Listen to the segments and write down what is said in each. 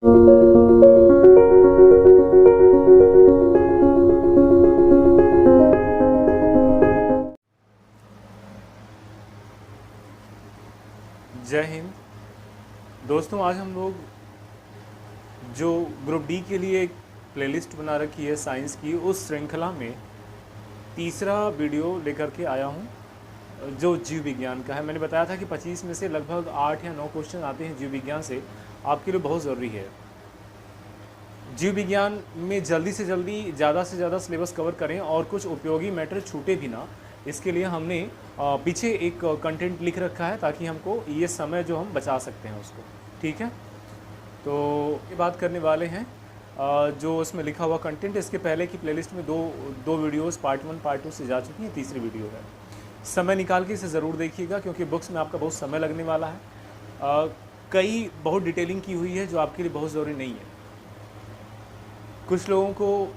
जय हिंद दोस्तों। आज हम लोग जो ग्रुप डी के लिए एक प्लेलिस्ट बना रखी है साइंस की, उस श्रृंखला में तीसरा वीडियो लेकर के आया हूँ जो जीव विज्ञान का है। मैंने बताया था कि 25 में से लगभग 8 या 9 क्वेश्चन आते हैं जीव विज्ञान से, आपके लिए बहुत ज़रूरी है। जीव विज्ञान में जल्दी से जल्दी ज़्यादा से ज़्यादा सिलेबस कवर करें और कुछ उपयोगी मैटर छूटे भी ना, इसके लिए हमने पीछे एक कंटेंट लिख रखा है ताकि हमको ये समय जो हम बचा सकते हैं उसको। ठीक है, तो ये बात करने वाले हैं जो इसमें लिखा हुआ कंटेंट। इसके पहले की प्लेलिस्ट में दो वीडियोस पार्ट 1 पार्ट 2 से जा चुकी हैं, तीसरी वीडियो है। समय निकाल के इसे ज़रूर देखिएगा क्योंकि बुक्स में आपका बहुत समय लगने वाला है। कई बहुत डिटेलिंग की हुई है जो आपके लिए बहुत ज़रूरी नहीं है। कुछ लोगों को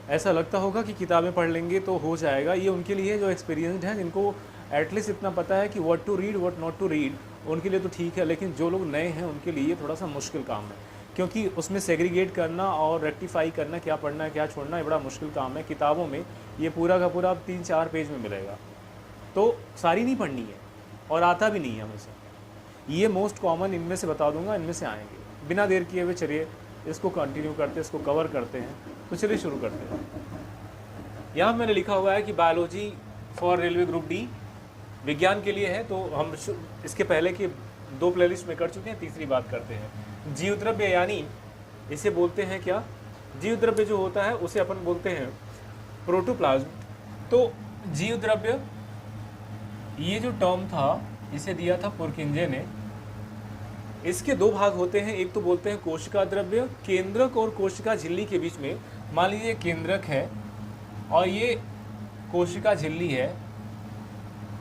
ऐसा लगता होगा कि किताबें पढ़ लेंगे तो हो जाएगा, ये उनके लिए जो एक्सपीरियंस्ड हैं, जिनको एटलीस्ट इतना पता है कि what to read what not to read, उनके लिए तो ठीक है। लेकिन जो लोग नए हैं उनके लिए थोड़ा सा मुश्किल काम है, क्योंकि उसमें सेग्रीगेट करना और रेक्टिफाई करना, क्या पढ़ना है क्या छोड़ना, ये बड़ा मुश्किल काम है। किताबों में ये पूरा का पूरा 3-4 पेज में मिलेगा, तो सारी नहीं पढ़नी है और आता भी नहीं है हमेशा। ये मोस्ट कॉमन इनमें से बता दूंगा, इनमें से आएंगे। बिना देर किए हुए चलिए इसको कंटिन्यू करते हैं, इसको कवर करते हैं। तो चलिए शुरू करते हैं। यहाँ मैंने लिखा हुआ है कि biology for railway group D विज्ञान के लिए है, तो हम इसके पहले के 2 प्लेलिस्ट में कर चुके हैं, तीसरी बात करते हैं। जीव द्रव्य यानी इसे बोलते हैं क्या, जीव द्रव्य जो होता है उसे अपन बोलते हैं प्रोटोप्लाज्म। तो जीव द्रव्य ये जो टर्म था इसे दिया था पुरकिंजे ने। इसके 2 भाग होते हैं, एक तो बोलते हैं कोशिका द्रव्य। केंद्रक और कोशिका झिल्ली के बीच में, मान लीजिए केंद्रक है और ये कोशिका झिल्ली है,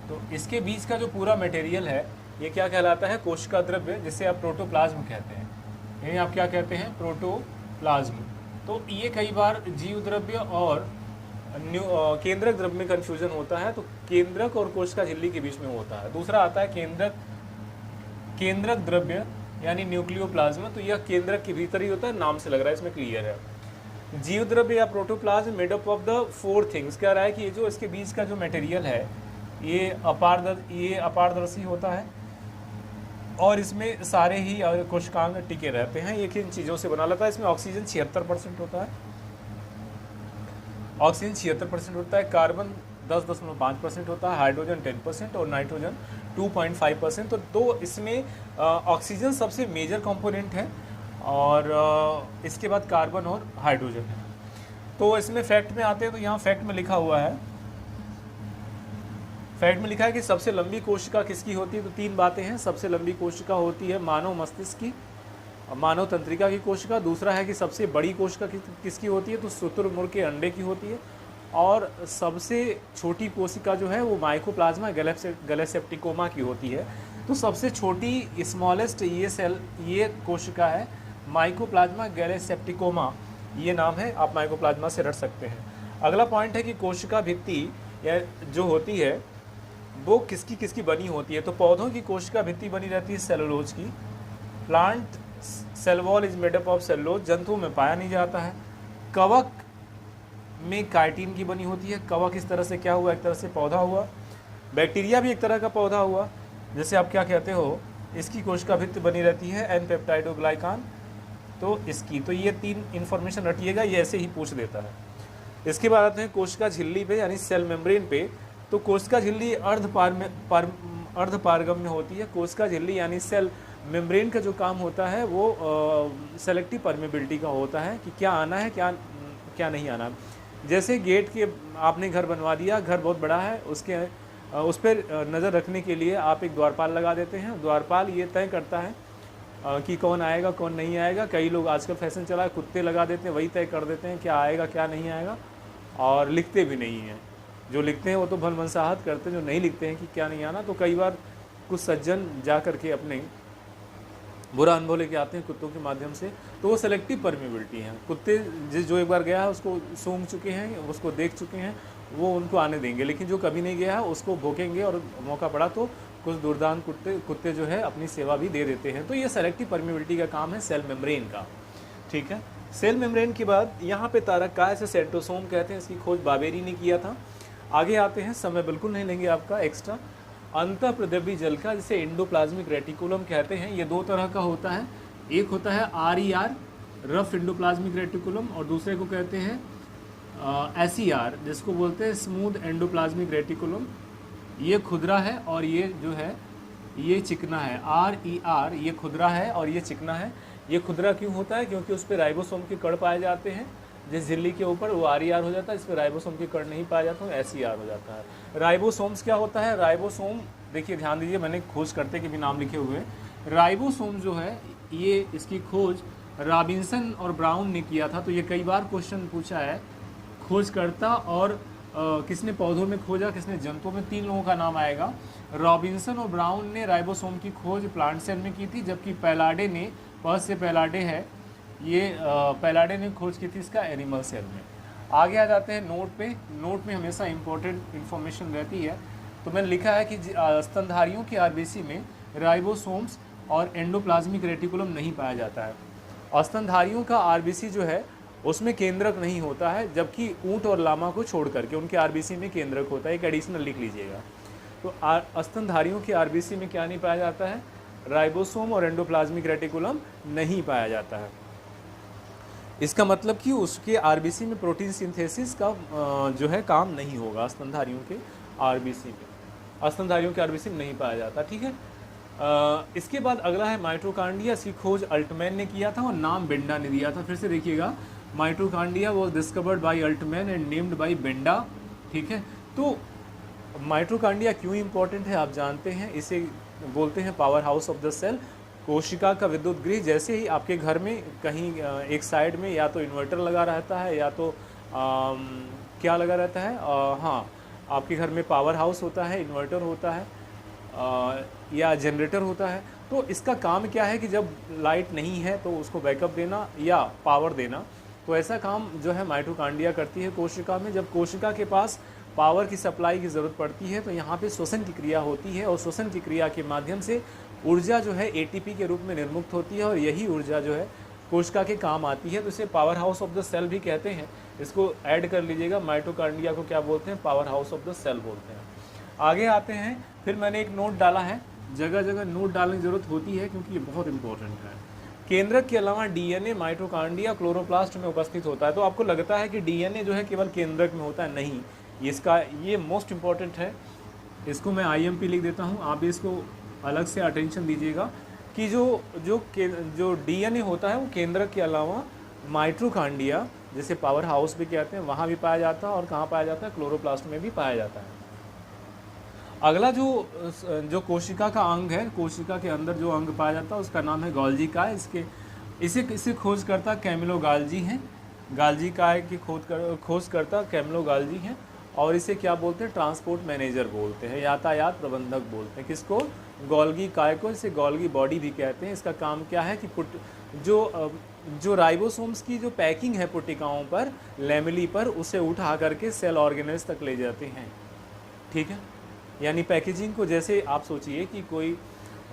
तो इसके बीच का जो पूरा मटेरियल है ये क्या कहलाता है, कोशिका द्रव्य, जिसे आप प्रोटोप्लाज्म कहते हैं। यानी आप क्या कहते हैं, प्रोटोप्लाज्म। तो ये कई बार जीव द्रव्य और केंद्रक द्रव्य में कन्फ्यूजन होता है, तो केंद्रक और कोशिका झिल्ली के बीच में होता है। दूसरा आता है केंद्रक द्रव्य यानी न्यूक्लियोप्लाज्म, तो यह केंद्रक के भीतर ही होता है, नाम से लग रहा है, इसमें क्लियर है। जीव द्रव्य या protoplasm made up of the 4 things, कह रहा है कि ये जो इसके बीच का जो मटेरियल है ये अपारदर्शी होता है और इसमें सारे ही कोशिकांग टिके रहते हैं। ये किन चीज़ों से बना रहता है, इसमें ऑक्सीजन 76% होता है, ऑक्सीजन 76% होता है, कार्बन 10.5% होता है, हाइड्रोजन 10% और नाइट्रोजन 2.5%। तो इसमें ऑक्सीजन सबसे मेजर कंपोनेंट है और इसके बाद कार्बन और हाइड्रोजन है। तो इसमें फैक्ट में आते हैं, तो यहाँ फैक्ट में लिखा हुआ है, फैक्ट में लिखा है कि सबसे लंबी कोशिका किसकी होती है। तो 3 बातें हैं। सबसे लंबी कोशिका होती है मानव मस्तिष्क की, मानव तंत्रिका की कोशिका। दूसरा है कि सबसे बड़ी कोशिका किसकी होती है, तो शुतुरमुर्ग के अंडे की होती है। और सबसे छोटी कोशिका जो है वो माइकोप्लाज्मा गैलेसेप्टिकोमा की होती है। तो सबसे छोटी स्मॉलेस्ट ये कोशिका है माइकोप्लाज्मा गैलेसेप्टिकोमा, ये नाम है, आप माइकोप्लाज्मा से रट सकते हैं। अगला पॉइंट है कि कोशिका भित्ति या जो होती है वो किसकी किसकी बनी होती है। तो पौधों की कोशिका भित्ति बनी रहती है सेलुलोज की। Plant cell wall is made up of cellulose, जंतुओं में पाया नहीं जाता है। कवक में काइटिन की बनी होती है। कवक इस तरह से क्या हुआ, एक तरह से पौधा हुआ। बैक्टीरिया भी एक तरह का पौधा हुआ, जैसे आप क्या कहते हो, इसकी कोशिका भित्ति बनी रहती है एन पेप्टाइडोग्लाइकान। तो इसकी, तो ये 3 इन्फॉर्मेशन रटिएगा, ये ऐसे ही पूछ देता है। इसके बाद आते हैं कोशिका झिल्ली पे यानी सेल मेम्ब्रेन पे। तो कोशिका झिल्ली अर्धपारगम्य होती है। कोशिका झिल्ली यानी सेल मेम्ब्रेन का जो काम होता है वो सेलेक्टिव परमेबिलिटी का होता है कि क्या आना है क्या नहीं आना। जैसे गेट के आपने घर बनवा दिया, घर बहुत बड़ा है, उस पर नज़र रखने के लिए आप एक द्वारपाल लगा देते हैं। द्वारपाल ये तय करता है कि कौन आएगा कौन नहीं आएगा। कई लोग आजकल फैशन चला है, कुत्ते लगा देते हैं, वही तय कर देते हैं क्या आएगा क्या नहीं आएगा, और लिखते भी नहीं हैं। जो लिखते हैं वो तो भलमनसाहत करते हैं, जो नहीं लिखते हैं कि क्या नहीं आना। तो कई बार कुछ सज्जन जा कर के अपने बुरा अनुभव लेके आते हैं कुत्तों के माध्यम से, तो वो सेलेक्टिव परमेबिलिटी है। कुत्ते जो एक बार गया है उसको सूंघ चुके हैं, उसको देख चुके हैं, वो उनको आने देंगे, लेकिन जो कभी नहीं गया है उसको भोंकेंगे और मौका पड़ा तो कुछ दुर्दान कुत्ते जो है अपनी सेवा भी दे देते हैं। तो ये सेलेक्टिव परमिबिलिटी का काम है सेल मेम्ब्रेन का, ठीक है। सेल मेम्ब्रेन के बाद यहाँ पे तारक काय से सेंट्रोसोम कहते हैं, इसकी खोज बाबेरी ने किया था। आगे आते हैं, समय बिल्कुल नहीं लेंगे आपका एक्स्ट्रा। अंतःप्रद्रवी जल का, जिसे एंडोप्लाज्मिक रेटिकुलम कहते हैं, ये दो तरह का होता है। एक होता है RER, रफ एंडोप्लाज्मिक रेटिकुलम, और दूसरे को कहते हैं SER, जिसको बोलते हैं स्मूथ एंडोप्लाज्मिक रेटिकुलम। ये खुदरा है और ये जो है ये चिकना है। RER ये खुदरा है और ये चिकना है। ये खुदरा क्यों होता है? क्योंकि उस पर राइबोसोम के कण पाए जाते हैं। जिस झिल्ली के ऊपर वो RER हो जाता है, इस पर राइबोसोम के कण नहीं पाया जाता, SER हो जाता है। राइबोसोम्स क्या होता है? राइबोसोम, देखिए ध्यान दीजिए, मैंने खोज करते के भी नाम लिखे हुए हैं। राइबोसोम जो है ये, इसकी खोज रॉबिन्सन और ब्राउन ने किया था। तो ये कई बार क्वेश्चन पूछा है, खोजकर्ता और किसने पौधों में खोजा, किसने जंतुओं में, 3 लोगों का नाम आएगा। रॉबिन्सन और ब्राउन ने राइबोसोम की खोज प्लांट सेल में की थी, जबकि पैलाडे ने, पर्स से पैलाडे है, ये पैलाडे ने खोज की थी इसका एनिमल सेल में। आगे आ जाते हैं नोट पे। नोट में हमेशा इंपॉर्टेंट इन्फॉर्मेशन रहती है। तो मैंने लिखा है कि स्तनधारियों के आरबीसी में राइबोसोम्स और एंडोप्लाज्मिक रेटिकुलम नहीं पाया जाता है। स्तनधारियों का आरबीसी जो है उसमें केंद्रक नहीं होता है, जबकि ऊंट और लामा को छोड़ करके उनके आरबीसी में केंद्रक होता है। एक एडिशनल लिख लीजिएगा। तो स्तनधारियों के आरबीसी में क्या नहीं पाया जाता है? राइबोसोम और एंडोप्लाज्मिक रेटिकुलम नहीं पाया जाता है। इसका मतलब कि उसके आरबीसी में प्रोटीन सिंथेसिस का जो है काम नहीं होगा। स्तनधारियों के आरबीसी में, स्तनधारियों के आरबीसी में नहीं पाया जाता, ठीक है। इसके बाद अगला है माइटोकांड्रिया। इसकी खोज अल्टमैन ने किया था और नाम बेंडा ने दिया था। फिर से देखिएगा, mitochondria was discovered by Altmann and named by Benda, ठीक है। तो माइटोकांड्रिया क्यों इंपॉर्टेंट है आप जानते हैं, इसे बोलते हैं powerhouse of the cell. कोशिका का विद्युत गृह। जैसे ही आपके घर में कहीं एक साइड में या तो इन्वर्टर लगा रहता है या तो क्या लगा रहता है, हाँ, आपके घर में पावर हाउस होता है, इन्वर्टर होता है या जनरेटर होता है। तो इसका काम क्या है कि जब लाइट नहीं है तो उसको बैकअप देना या पावर देना। तो ऐसा काम जो है माइटोकांड्रिया करती है कोशिका में। जब कोशिका के पास पावर की सप्लाई की ज़रूरत पड़ती है तो यहाँ पे श्वसन की क्रिया होती है और श्वसन की क्रिया के माध्यम से ऊर्जा जो है ATP के रूप में निर्मुक्त होती है और यही ऊर्जा जो है कोशिका के काम आती है। तो इसे powerhouse of the cell भी कहते हैं। इसको ऐड कर लीजिएगा, माइटोकांड्रिया को क्या बोलते हैं? Powerhouse of the cell बोलते हैं। आगे आते हैं, फिर मैंने एक नोट डाला है, जगह जगह नोट डालने की ज़रूरत होती है क्योंकि ये बहुत इंपॉर्टेंट है। केंद्रक के अलावा DNA माइटोकांड्रिया क्लोरोप्लास्ट में उपस्थित होता है। तो आपको लगता है कि DNA जो है केवल केंद्रक में होता है, नहीं, इसका ये मोस्ट इम्पॉर्टेंट है। इसको मैं IMP लिख देता हूँ, आप भी इसको अलग से अटेंशन दीजिएगा कि जो DNA होता है वो केंद्रक के अलावा माइटोकांड्रिया, जैसे पावर हाउस भी कहते हैं, वहाँ भी पाया जाता है। और कहाँ पाया जाता है? क्लोरोप्लास्ट में भी पाया जाता है। अगला जो कोशिका का अंग है, कोशिका के अंदर जो अंग पाया जाता है उसका नाम है गोल्गी काय। इसे खोजकर्ता कैमिलो गाल्जी हैं। गाल्जी काय की खोजकर्ता कैमिलो गाल्जी हैं और इसे क्या बोलते हैं? ट्रांसपोर्ट मैनेजर बोलते हैं, यातायात प्रबंधक बोलते हैं। किसको? गोल्गी काय को। इसे गोल्गी बॉडी भी कहते हैं। इसका काम क्या है कि जो राइबोसोम्स की जो पैकिंग है पुटिकाओं पर, लैमेली पर, उसे उठा करके सेल ऑर्गेनेल्स तक ले जाते हैं, ठीक है। यानी पैकेजिंग को, जैसे आप सोचिए कि कोई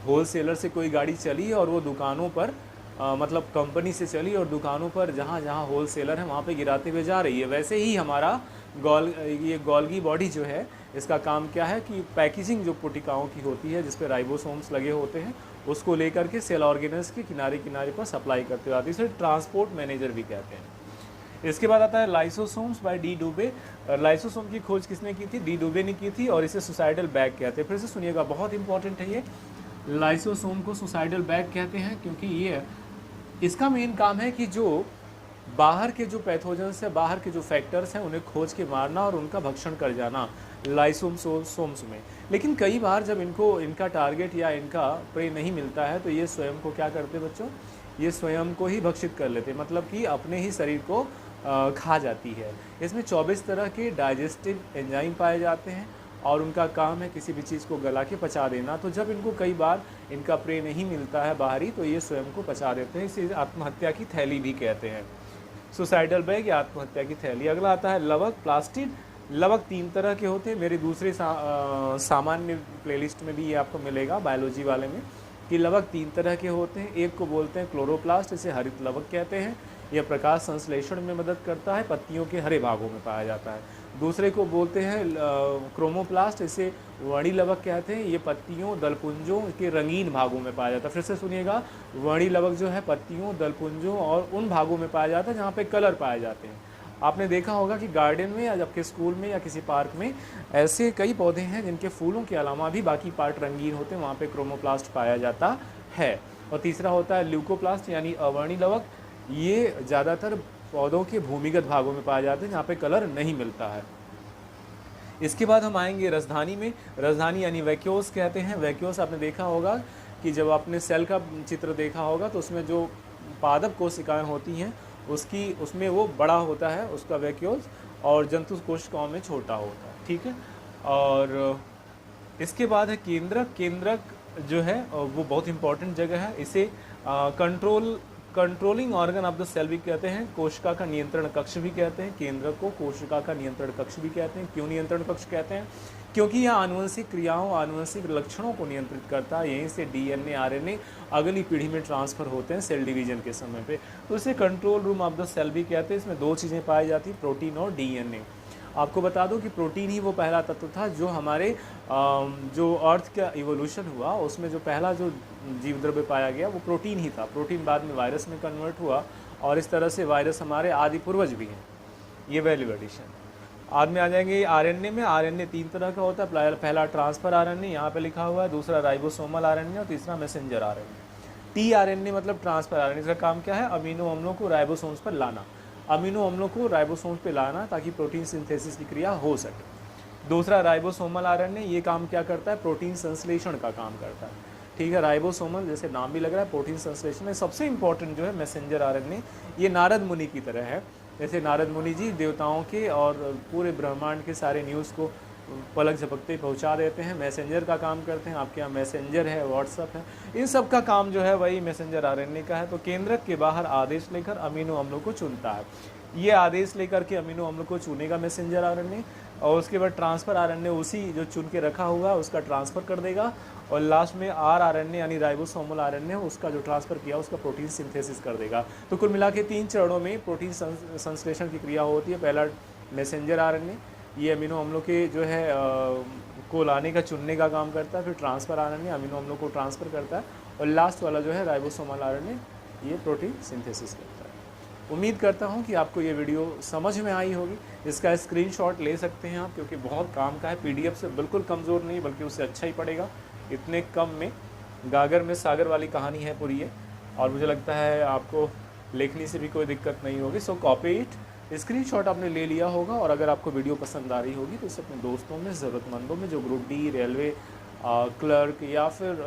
होलसेलर से कोई गाड़ी चली और वो दुकानों पर मतलब कंपनी से चली और दुकानों पर जहाँ जहाँ होलसेलर है वहाँ पे गिराते हुए जा रही है, वैसे ही हमारा ये गोल्गी बॉडी जो है, इसका काम क्या है कि पैकेजिंग जो पुटिकाओं की होती है जिस पे राइबोसोम्स लगे होते हैं उसको लेकर के सेल ऑर्गेनेल्स के किनारे किनारे पर सप्लाई करते हुए आती है। इसे ट्रांसपोर्ट मैनेजर भी कहते हैं। इसके बाद आता है लाइसोसोम्स बाय डी डुबे। लाइसोसोम की खोज किसने की थी? डी डुबे ने की थी और इसे सुसाइडल बैग कहते हैं। फिर से सुनिएगा, बहुत इंपॉर्टेंट है ये। लाइसोसोम को सुसाइडल बैग कहते हैं क्योंकि ये, इसका मेन काम है कि जो बाहर के जो पैथोजेंस है, बाहर के जो फैक्टर्स हैं, उन्हें खोज के मारना और उनका भक्षण कर जाना लाइसोसोम्स में। लेकिन कई बार जब इनका टारगेट या इनका प्रे नहीं मिलता है तो ये स्वयं को क्या करते बच्चों? ये स्वयं को ही भक्षित कर लेते, मतलब कि अपने ही शरीर को खा जाती है। इसमें 24 तरह के डाइजेस्टिव एंजाइम पाए जाते हैं और उनका काम है किसी भी चीज़ को गला के पचा देना। तो जब इनको कई बार इनका प्रे नहीं मिलता है बाहरी, तो ये स्वयं को पचा देते हैं। इसे आत्महत्या की थैली भी कहते हैं, सुसाइडल बैग या आत्महत्या की थैली। अगला आता है लवक, प्लास्टिड। लवक 3 तरह के होते हैं। मेरे दूसरे सामान्य प्लेलिस्ट में भी ये आपको मिलेगा बायोलॉजी वाले में, कि लवक 3 तरह के होते हैं। एक को बोलते हैं क्लोरोप्लास्ट, इसे हरित लवक कहते हैं। यह प्रकाश संश्लेषण में मदद करता है, पत्तियों के हरे भागों में पाया जाता है। दूसरे को बोलते हैं क्रोमोप्लास्ट, इसे वर्णी लवक कहते हैं। ये पत्तियों दलपुंजों के रंगीन भागों में पाया जाता है। फिर से सुनिएगा, वर्णी लवक जो है पत्तियों दलपुंजों और उन भागों में पाया जाता है जहाँ पे कलर पाए जाते हैं। आपने देखा होगा कि गार्डन में या आपके स्कूल में या किसी पार्क में ऐसे कई पौधे हैं जिनके फूलों के अलावा भी बाकी पार्ट रंगीन होते हैं, वहाँ पे क्रोमोप्लास्ट पाया जाता है। और तीसरा होता है ल्यूकोप्लास्ट यानी अवर्णी लवक। ये ज़्यादातर पौधों के भूमिगत भागों में पाए जाते हैं जहाँ पे कलर नहीं मिलता है। इसके बाद हम आएंगे राजधानी में। राजधानी यानी वैक्यूल्स कहते हैं। वैक्यूल्स आपने देखा होगा कि जब आपने सेल का चित्र देखा होगा तो उसमें जो पादप कोशिकाएं होती हैं उसमें वो बड़ा होता है उसका वैक्यूल्स, और जंतु कोशिकाओं में छोटा होता है, ठीक है। और इसके बाद है केंद्रक। केंद्रक जो है वो बहुत इंपॉर्टेंट जगह है। इसे controlling organ of the cell भी कहते हैं, कोशिका का नियंत्रण कक्ष भी कहते हैं। केंद्रक को कोशिका का नियंत्रण कक्ष भी कहते हैं। क्यों नियंत्रण कक्ष कहते हैं? क्योंकि यह आनुवंशिक क्रियाओं, आनुवंशिक लक्षणों को नियंत्रित करता है। यहीं से डीएनए आरएनए अगली पीढ़ी में ट्रांसफर होते हैं सेल डिवीजन के समय पे। तो इसे control room of the cell भी कहते हैं। इसमें 2 चीज़ें पाई जाती हैं, प्रोटीन और डीएनए। आपको बता दूं कि प्रोटीन ही वो पहला तत्व था जो हमारे जो अर्थ का इवोल्यूशन हुआ उसमें जो पहला जो जीव द्रव्य पाया गया वो प्रोटीन ही था। प्रोटीन बाद में वायरस में कन्वर्ट हुआ और इस तरह से वायरस हमारे आदि पूर्वज भी हैं। ये वैल्यू एडिशन। बाद में आ जाएंगे आरएनए में। आरएनए 3 तरह का होता है। पहला ट्रांसफर आरएनए यहाँ पे लिखा हुआ है, दूसरा राइबोसोमल आरएनए और तीसरा मैसेंजर आरएनए। टीआरएनए मतलब ट्रांसफर आरएनए। इसका काम क्या है? अमीनो अम्लों को राइबोसोम्स पर लाना। अमीनो अम्लों को राइबोसोम्स पे लाना ताकि प्रोटीन सिंथेसिस की क्रिया हो सके। दूसरा राइबोसोमल आरएनए, ये काम क्या करता है? प्रोटीन संश्लेषण का काम करता है, ठीक है। राइबोसोमल जैसे नाम भी लग रहा है, प्रोटीन संश्लेषण में। सबसे इंपॉर्टेंट जो है मैसेंजर आरएनए, ये नारद मुनि की तरह है। जैसे नारद मुनि जी देवताओं के और पूरे ब्रह्मांड के सारे न्यूज़ को पलक झपकते पहुंचा देते हैं। मैसेंजर का काम करते हैं। आपके यहाँ मैसेंजर है, व्हाट्सअप है, इन सब का काम जो है वही मैसेंजर आरएनए का है। तो केंद्रक के बाहर आदेश लेकर अमीनो अम्लों को चुनता है। ये आदेश लेकर के अमीनो अम्ल को चुनेगा मैसेंजर आरएनए, और उसके बाद ट्रांसफर आरएनए उसी जो चुन के रखा हुआ उसका ट्रांसफ़र कर देगा, और लास्ट में आरएनए यानी राइबोसोमल आरएनए उसका जो ट्रांसफ़र किया उसका प्रोटीन सिंथेसिस कर देगा। तो कुल मिला के 3 चरणों में प्रोटीन संश्लेषण की क्रिया होती है। पहला मैसेंजर आरएनए, ये अमीनो अम्लों के जो है को लाने का चुनने का काम करता है। फिर ट्रांसफ़र आरएनए अमीनो अम्लों को ट्रांसफ़र करता है, और लास्ट वाला जो है राइबोसोमल आरएनए ये प्रोटीन सिंथेसिस करता है। उम्मीद करता हूँ कि आपको ये वीडियो समझ में आई होगी। इसका स्क्रीनशॉट ले सकते हैं आप, क्योंकि बहुत काम का है। पीडीएफ से बिल्कुल कमज़ोर नहीं, बल्कि उससे अच्छा ही पड़ेगा। इतने कम में गागर में सागर वाली कहानी है पूरी है, और मुझे लगता है आपको लिखने से भी कोई दिक्कत नहीं होगी। सो कॉपी इट। स्क्रीनशॉट आपने ले लिया होगा, और अगर आपको वीडियो पसंद आ रही होगी तो इसे अपने दोस्तों में, ज़रूरतमंदों में, जो ग्रुप डी, रेलवे क्लर्क या फिर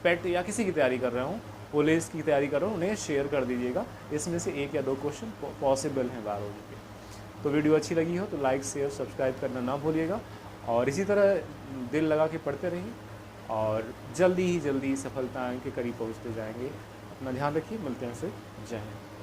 पेट या किसी की तैयारी कर रहे हों, पुलिस की तैयारी कर रहे हो, उन्हें शेयर कर दीजिएगा। इसमें से 1 या 2 क्वेश्चन पॉसिबल हैं बायोलॉजी के। तो वीडियो अच्छी लगी हो तो लाइक, शेयर, सब्सक्राइब करना ना भूलिएगा, और इसी तरह दिल लगा के पढ़ते रहिए, और जल्दी ही जल्दी सफलता के करीब पहुंचते जाएंगे। अपना ध्यान रखिए। मिलते हैं फिर। जय हिंद।